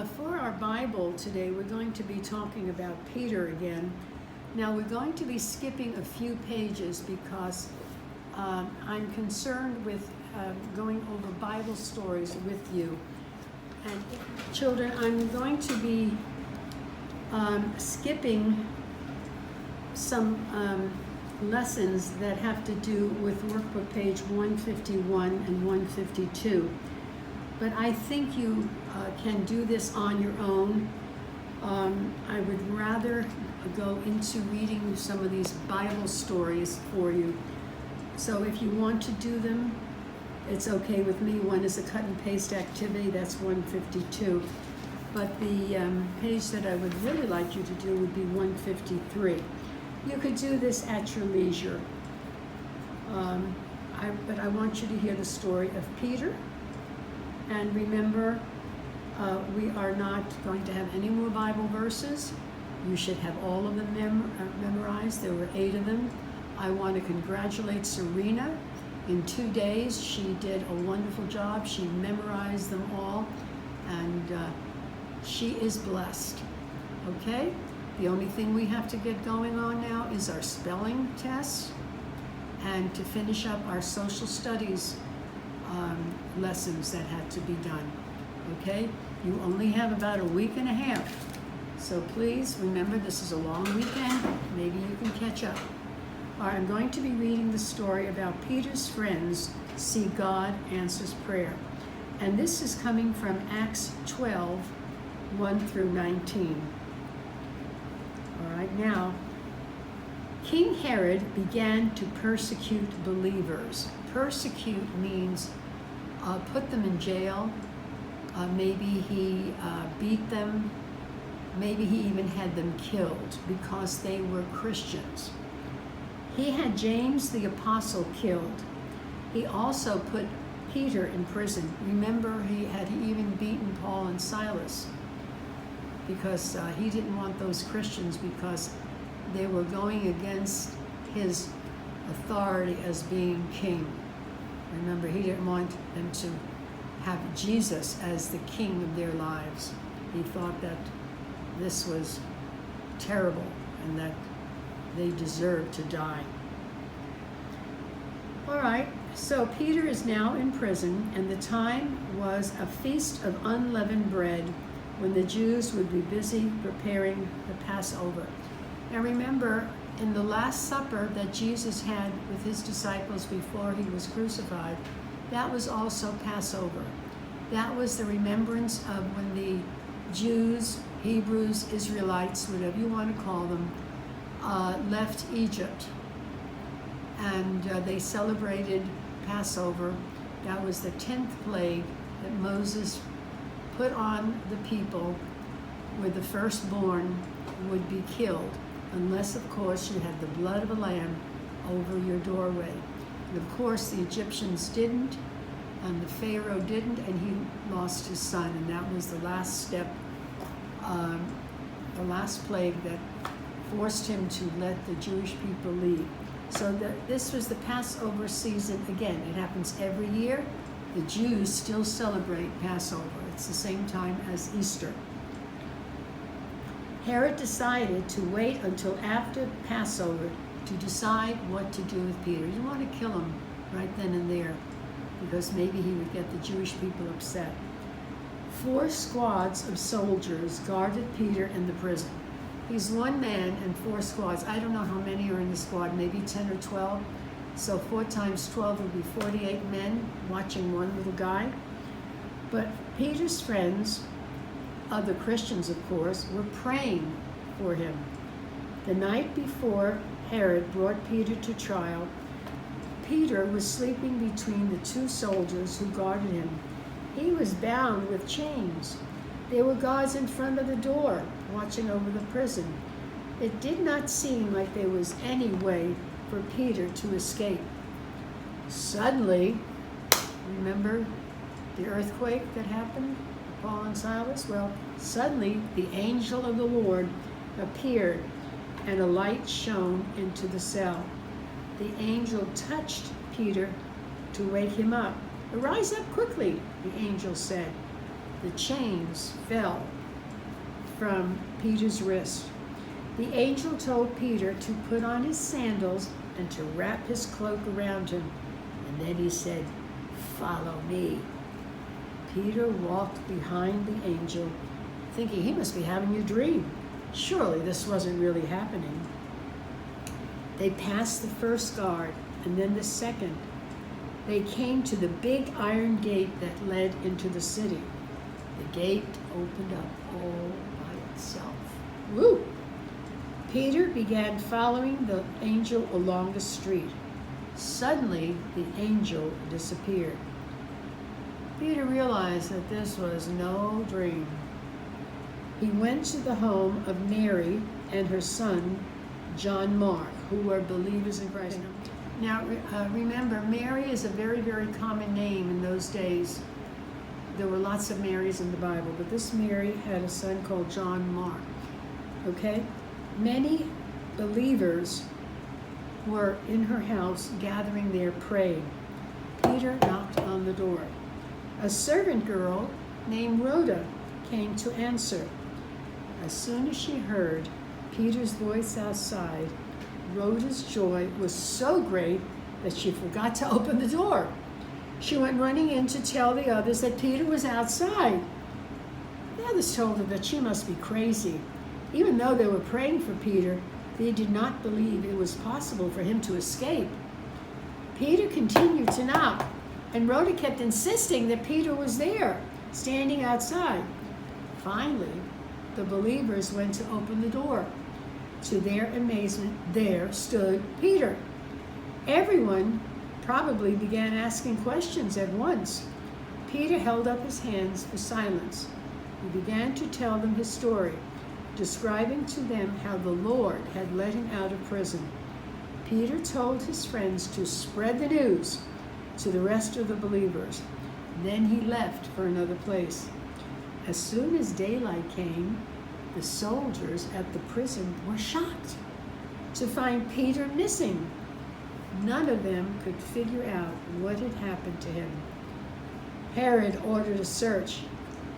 For our Bible today, we're going to be talking about Peter again. Now, we're going to be skipping a few pages because I'm concerned with going over Bible stories with you. And children, I'm going to be skipping some lessons that have to do with workbook page 151 and 152. But I think you can do this on your own. I would rather go into reading some of these Bible stories for you. So if you want to do them, it's okay with me. One is a cut and paste activity, that's 152. But the page that I would really like you to do would be 153. You could do this at your leisure. But I want you to hear the story of Peter. And remember, we are not going to have any more Bible verses. You should have all of them memorized. There were 8 of them. I want to congratulate Serena. In 2 days, she did a wonderful job. She memorized them all, and she is blessed. Okay? The only thing we have to get going on now is our spelling test and to finish up our social studies lessons that had to be done. Okay? You only have about a week and a half. So please remember, this is a long weekend. Maybe you can catch up. All right, I'm going to be reading the story about Peter's friends see God answers prayer. And this is coming from Acts 12, 1 through 19. All right, now, King Herod began to persecute believers. Persecute means put them in jail. Maybe he beat them. Maybe he even had them killed because they were Christians. He had James the apostle killed. He also put Peter in prison. Remember, he had even beaten Paul and Silas because he didn't want those Christians because they were going against his authority as being king. Remember, he didn't want them to have Jesus as the king of their lives. He thought that this was terrible and that they deserved to die. All right, so Peter is now in prison, and the time was a feast of unleavened bread when the Jews would be busy preparing the Passover. Now remember, in the Last Supper that Jesus had with his disciples before he was crucified, that was also Passover. That was the remembrance of when the Jews, Hebrews, Israelites, whatever you want to call them, left Egypt. And they celebrated Passover. That was the 10th plague that Moses put on the people, where the firstborn would be killed, unless, of course, you had the blood of a lamb over your doorway. And of course, the Egyptians didn't, and the Pharaoh didn't, and he lost his son. And that was the last step, the last plague that forced him to let the Jewish people leave. So this was the Passover season again. It happens every year. The Jews still celebrate Passover. It's the same time as Easter. Herod decided to wait until after Passover to decide what to do with Peter. He didn't want to kill him right then and there because maybe he would get the Jewish people upset. 4 squads of soldiers guarded Peter in the prison. He's 1 man and 4 squads. I don't know how many are in the squad, maybe 10 or 12. So 4 times 12 would be 48 men watching one little guy. But Peter's friends, other Christians of course, were praying for him. The night before Herod brought Peter to trial, Peter was sleeping between the 2 soldiers who guarded him. He was bound with chains. There were guards in front of the door watching over the prison. It did not seem like there was any way for Peter to escape. Suddenly, remember the earthquake that happened to Paul and Silas? Well, suddenly the angel of the Lord appeared and a light shone into the cell. The angel touched Peter to wake him up. "Arise up quickly," the angel said. the chains fell from Peter's wrist. The angel told Peter to put on his sandals and to wrap his cloak around him. And then he said, "Follow me." Peter walked behind the angel, thinking he must be having a dream. Surely this wasn't really happening. They passed the first guard and then the second. They came to the big iron gate that led into the city. The gate opened up all by itself. Woo! Peter began following the angel along the street. Suddenly, the angel disappeared. Peter realized that this was no dream. He went to the home of Mary and her son, John Mark, who were believers in Christ. Now, remember, Mary is a very, very common name in those days. There were lots of Marys in the Bible, but this Mary had a son called John Mark. Okay? Many believers were in her house gathering there praying. Peter knocked on the door. A servant girl named Rhoda came to answer. As soon as she heard Peter's voice outside, Rhoda's joy was so great that she forgot to open the door. She went running in to tell the others that Peter was outside. The others told her that she must be crazy. Even though they were praying for Peter, they did not believe it was possible for him to escape. Peter continued to knock, and Rhoda kept insisting that Peter was there, standing outside. Finally, the believers went to open the door. To their amazement, there stood Peter. Everyone probably began asking questions at once. Peter held up his hands for silence. He began to tell them his story, describing to them how the Lord had let him out of prison. Peter told his friends to spread the news to the rest of the believers. Then he left for another place. As soon as daylight came, the soldiers at the prison were shocked to find Peter missing. None of them could figure out what had happened to him. Herod ordered a search,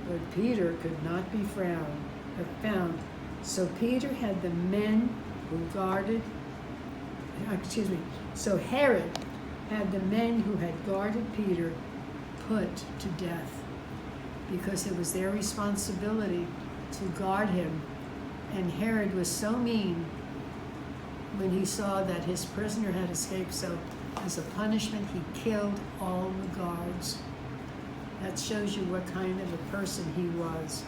but Peter could not be found. So Peter had the men who guarded, so Herod had the men who had guarded Peter put to death, because it was their responsibility to guard him. And Herod was so mean when he saw that his prisoner had escaped, so as a punishment he killed all the guards. That shows you what kind of a person he was,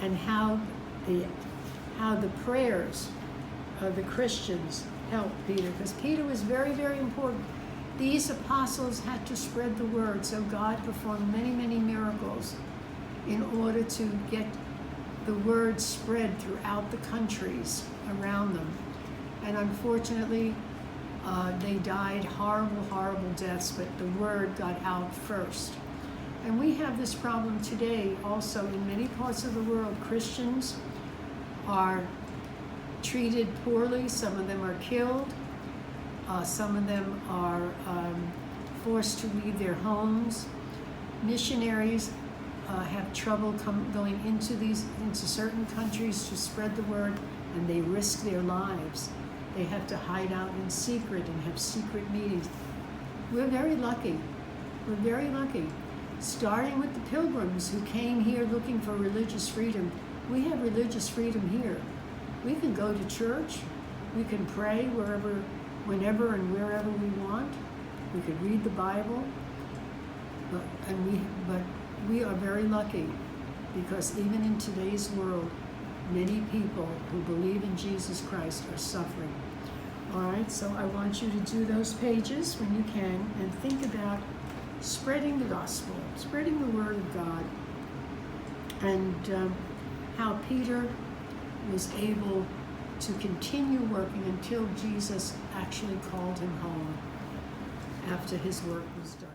and how the prayers of the Christians helped Peter, because Peter was very, very important. These apostles had to spread the word, so God performed many, many miracles in order to get the word spread throughout the countries around them. And unfortunately, they died horrible, horrible deaths, but the word got out first. And we have this problem today also in many parts of the world. Christians are treated poorly. Some of them are killed. Some of them are forced to leave their homes. Missionaries have trouble going into certain countries to spread the word, and they risk their lives. They have to hide out in secret and have secret meetings. We're very lucky. We're very lucky. Starting with the pilgrims who came here looking for religious freedom, we have religious freedom here. We can go to church. We can pray whenever and wherever we want. We could read the Bible. But we are very lucky, because even in today's world, many people who believe in Jesus Christ are suffering. All right, so I want you to do those pages when you can and think about spreading the gospel, spreading the word of God, and how Peter was able to continue working until Jesus actually called him home after his work was done.